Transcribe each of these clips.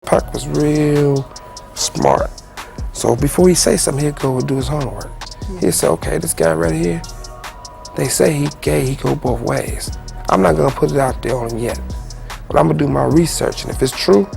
Pac was real smart. So before he say something, he'll go and do his homework. He'll say, okay, this guy right here, they say he gay, he go both ways. I'm not gonna put it out there on him yet, but I'm gonna do my research, and if it's true,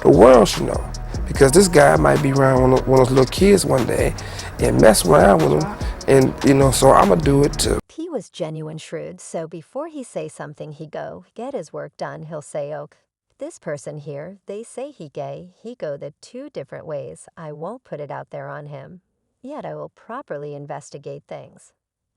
the world should know. Because this guy might be around one of those little kids one day and mess around with them, and so I'm gonna do it too. He was genuine shrewd, so before he say something he go, get his work done, he'll say, "Ok, this person here, they say he gay, he go the two different ways, I won't put it out there on him. Yet I will properly investigate things.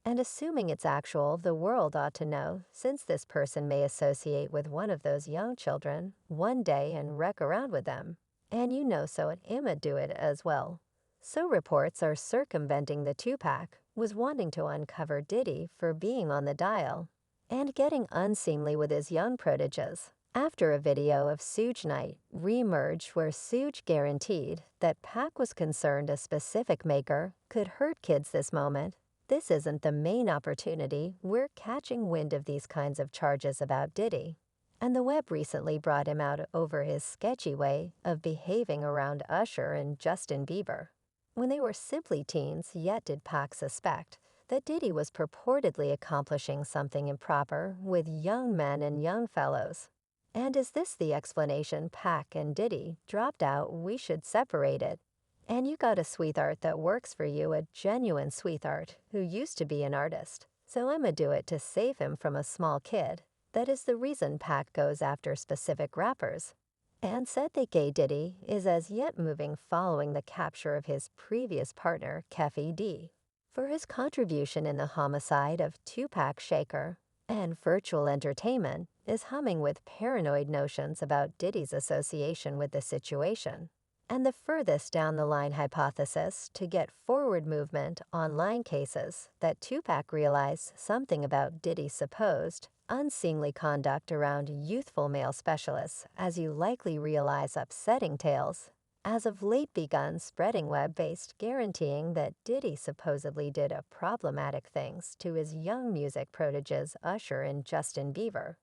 And assuming it's actual, the world ought to know, since this person may associate with one of those young children one day and wreck around with them. And so it Imma do it as well." So reports are circumventing the two-pack was wanting to uncover Diddy for being on the dial and getting unseemly with his young proteges. After a video of Suge Night re-emerged where Suge guaranteed that Pac was concerned a specific maker could hurt kids this moment, this isn't the main opportunity. We're catching wind of these kinds of charges about Diddy. And the web recently brought him out over his sketchy way of behaving around Usher and Justin Bieber. When they were simply teens, yet did Pac suspect that Diddy was purportedly accomplishing something improper with young men and young fellows. And is this the explanation Pac and Diddy dropped out? We should separate it. And you got a sweetheart that works for you, a genuine sweetheart who used to be an artist. So I'ma do it to save him from a small kid. That is the reason Pac goes after specific rappers. And said that gay Diddy is as yet moving following the capture of his previous partner, Keffi D, for his contribution in the homicide of Tupac Shakur, and Virtual Entertainment is humming with paranoid notions about Diddy's association with the situation. And the furthest down the line hypothesis to get forward movement online cases that Tupac realized something about Diddy's supposed unseemly conduct around youthful male specialists, as you likely realize upsetting tales, as of late begun spreading web-based guaranteeing that Diddy supposedly did a problematic things to his young music proteges Usher and Justin Bieber.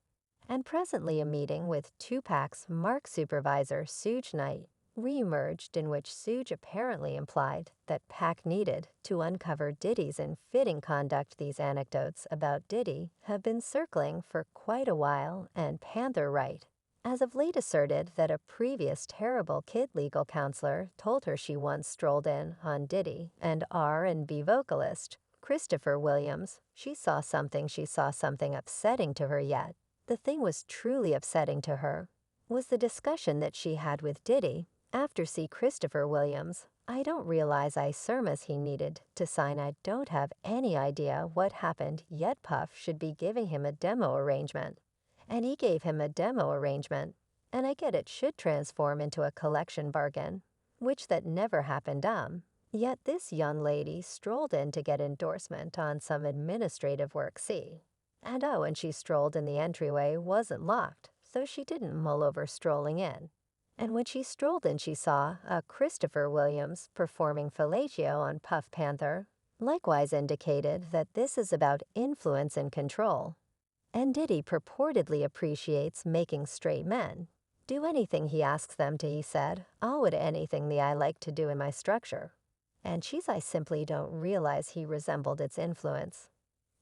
And presently a meeting with Tupac's Mark supervisor Suge Knight re-emerged in which Suge apparently implied that Pac needed to uncover Diddy's fitting conduct. These anecdotes about Diddy have been circling for quite a while, and Panther Wright, as of late asserted that a previous terrible kid legal counselor told her she once strolled in on Diddy and R&B vocalist Christopher Williams. She saw something upsetting to her yet. The thing was truly upsetting to her was the discussion that she had with Diddy after see Christopher Williams. I don't realize I surmise he needed to sign. I don't have any idea what happened, yet Puff should be giving him a demo arrangement. And he gave him a demo arrangement. And I get it should transform into a collection bargain, which that never happened. Yet this young lady strolled in to get endorsement on some administrative work, see. And she strolled in the entryway wasn't locked, so she didn't mull over strolling in. And when she strolled in, she saw a Christopher Williams performing fellatio on Puff Panther, likewise indicated that this is about influence and control. And Diddy purportedly appreciates making straight men do anything he asks them to, he said. I'll would anything the I like to do in my structure. And I simply don't realize he resembled its influence.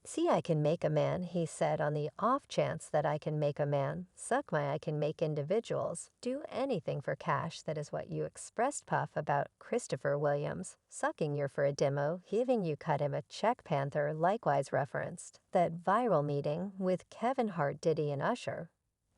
See, I can make a man, he said, on the off chance that I can make a man, suck my I can make individuals, do anything for cash. That is what you expressed, Puff, about Christopher Williams, sucking your for a demo, giving you cut him a check. Panther likewise referenced that viral meeting with Kevin Hart, Diddy, and Usher.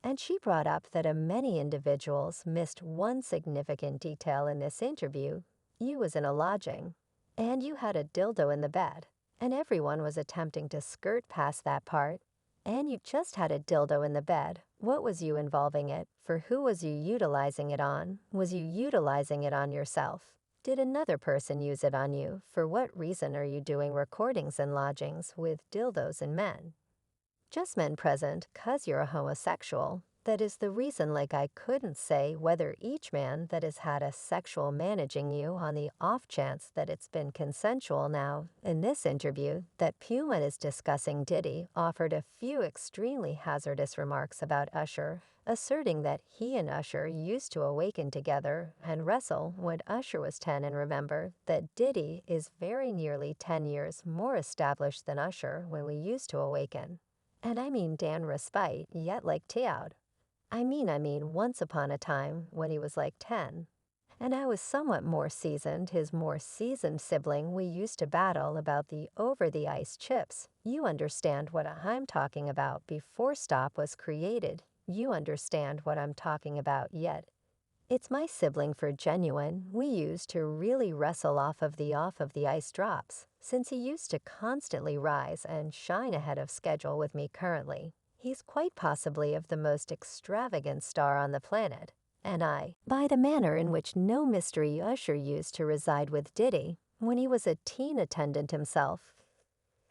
And she brought up that a many individuals missed one significant detail in this interview. You was in a lodging, and you had a dildo in the bed. And everyone was attempting to skirt past that part. And you just had a dildo in the bed. What was you involving it? For who was you utilizing it on? Was you utilizing it on yourself? Did another person use it on you? For what reason are you doing recordings in lodgings with dildos and men? Just men present 'cause you're a homosexual. That is the reason like I couldn't say whether each man that has had a sexual managing you on the off chance that it's been consensual now. In this interview that Puma is discussing, Diddy offered a few extremely hazardous remarks about Usher, asserting that he and Usher used to awaken together and wrestle when Usher was 10, and remember that Diddy is very nearly 10 years more established than Usher when we used to awaken. And I mean Dan respite, yet like Tiaud. I mean, once upon a time when he was like 10. And I was somewhat more seasoned, his more seasoned sibling, we used to battle about the over-the-ice chips. You understand what I'm talking about before Stop was created. You understand what I'm talking about yet. It's my sibling for genuine we used to really wrestle off of the ice drops, since he used to constantly rise and shine ahead of schedule with me currently. He's quite possibly of the most extravagant star on the planet, and I, by the manner in which no mystery Usher used to reside with Diddy when he was a teen attendant himself,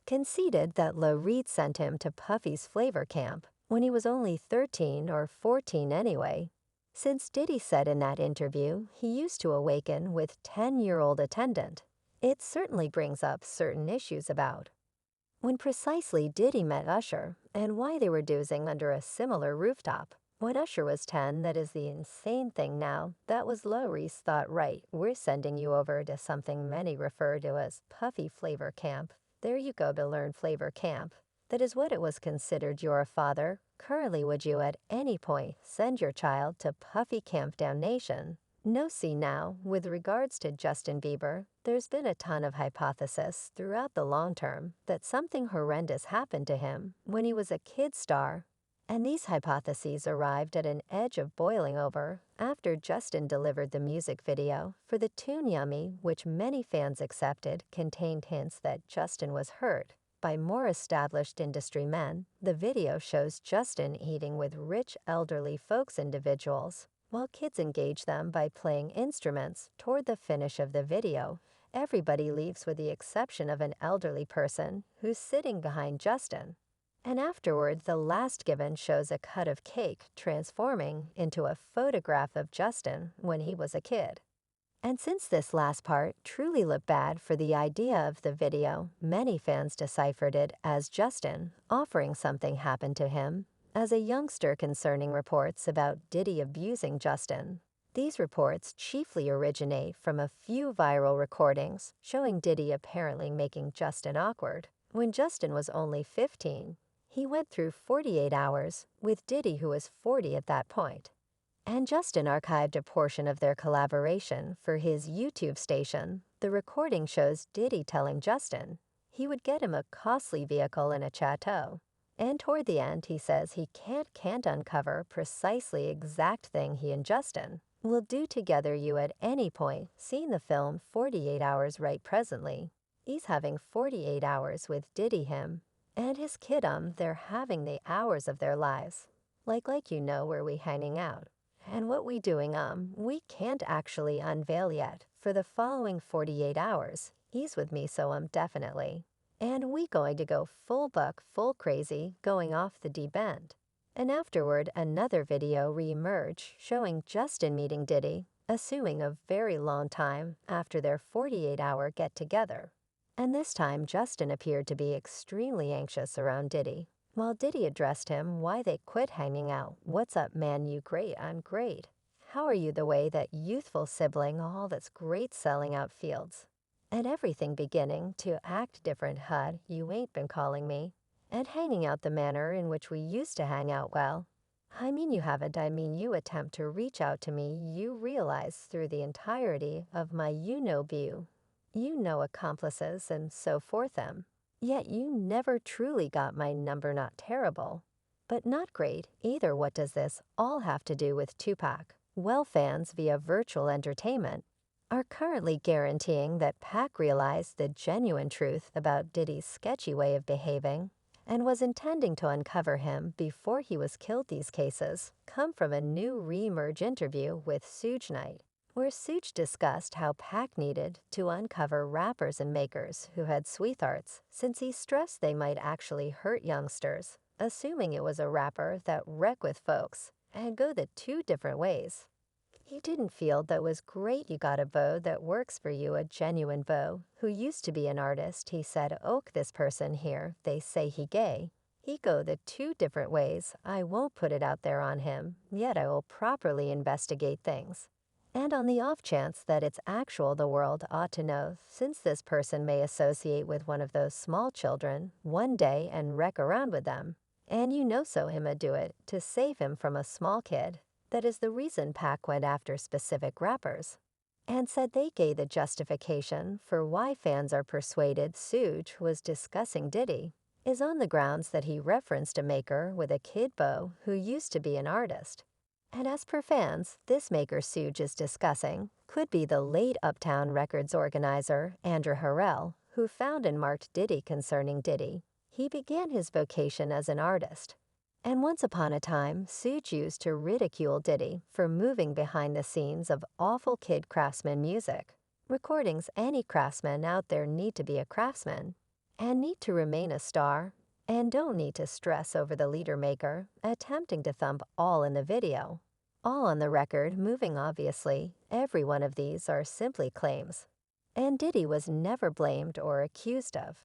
conceded that La Reed sent him to Puffy's flavor camp when he was only 13 or 14 anyway. Since Diddy said in that interview he used to awaken with 10-year-old attendant, it certainly brings up certain issues about when precisely Diddy met Usher and why they were dozing under a similar rooftop. When Usher was 10, that is the insane thing now. That was Lowry's thought, right, we're sending you over to something many refer to as Puffy Flavor Camp. There you go to learn Flavor Camp. That is what it was considered. You're a father. Currently, would you at any point send your child to Puffy Camp Damnation? No, see now, with regards to Justin Bieber, there's been a ton of hypothesis throughout the long term that something horrendous happened to him when he was a kid star. And these hypotheses arrived at an edge of boiling over after Justin delivered the music video for the tune Yummy, which many fans accepted contained hints that Justin was hurt by more established industry men. The video shows Justin eating with rich elderly folks individuals, while kids engage them by playing instruments. Toward the finish of the video, everybody leaves with the exception of an elderly person who's sitting behind Justin. And afterward, the last given shows a cut of cake transforming into a photograph of Justin when he was a kid. And since this last part truly looked bad for the idea of the video, many fans deciphered it as Justin offering something happened to him as a youngster concerning reports about Diddy abusing Justin. These reports chiefly originate from a few viral recordings showing Diddy apparently making Justin awkward. When Justin was only 15, he went through 48 hours with Diddy, who was 40 at that point. And Justin archived a portion of their collaboration for his YouTube station. The recording shows Diddy telling Justin he would get him a costly vehicle in a chateau. And toward the end, he says he can't uncover precisely exact thing he and Justin will do together. You at any point seen the film 48 Hours right presently. He's having 48 hours with Diddy, him, and his kid. They're having the hours of their lives. Like you know where we hanging out. And what we doing, we can't actually unveil yet. For the following 48 hours, he's with me, so definitely. And we going to go full buck, full crazy, going off the deep end. And afterward, another video re-emerged showing Justin meeting Diddy, assuming a very long time after their 48-hour get-together. And this time, Justin appeared to be extremely anxious around Diddy. While Diddy addressed him why they quit hanging out. What's up, man? You great? I'm great. How are you? The way that youthful sibling, all that's great selling out fields. And everything beginning to act different. HUD, you ain't been calling me. And hanging out the manner in which we used to hang out. Well, I mean you haven't. I mean you attempt to reach out to me. You realize through the entirety of my view. Accomplices and so forth them. Yet you never truly got my number. Not terrible, but not great either. What does this all have to do with Tupac? Well, fans via virtual entertainment are currently guaranteeing that Pac realized the genuine truth about Diddy's sketchy way of behaving and was intending to uncover him before he was killed. These cases come from a new re-emerge interview with Suge Knight, where Suge discussed how Pac needed to uncover rappers and makers who had sweethearts, since he stressed they might actually hurt youngsters, assuming it was a rapper that wreck with folks. and go the two different ways. He didn't feel that was great you got a beau that works for you, a genuine beau, who used to be an artist. He said, "Oak, this person here, they say he gay. He go the two different ways. I won't put it out there on him, yet I will properly investigate things. And on the off chance that it's actual, the world ought to know, since this person may associate with one of those small children one day and wreck around with them. And you know so him a do it, to save him from a small kid. That is the reason Pac went after specific rappers." And said they gave the justification for why fans are persuaded Suge was discussing Diddy is on the grounds that he referenced a maker with a kid beau who used to be an artist. And as per fans, this maker Suge is discussing could be the late Uptown Records organizer Andrew Harrell, who found and marked Diddy concerning Diddy. He began his vocation as an artist. And once upon a time, Suge used to ridicule Diddy for moving behind the scenes of awful kid craftsman music. Recordings any craftsman out there need to be a craftsman and need to remain a star and don't need to stress over the leader maker attempting to thump all in the video. All on the record, moving obviously, every one of these are simply claims. And Diddy was never blamed or accused of.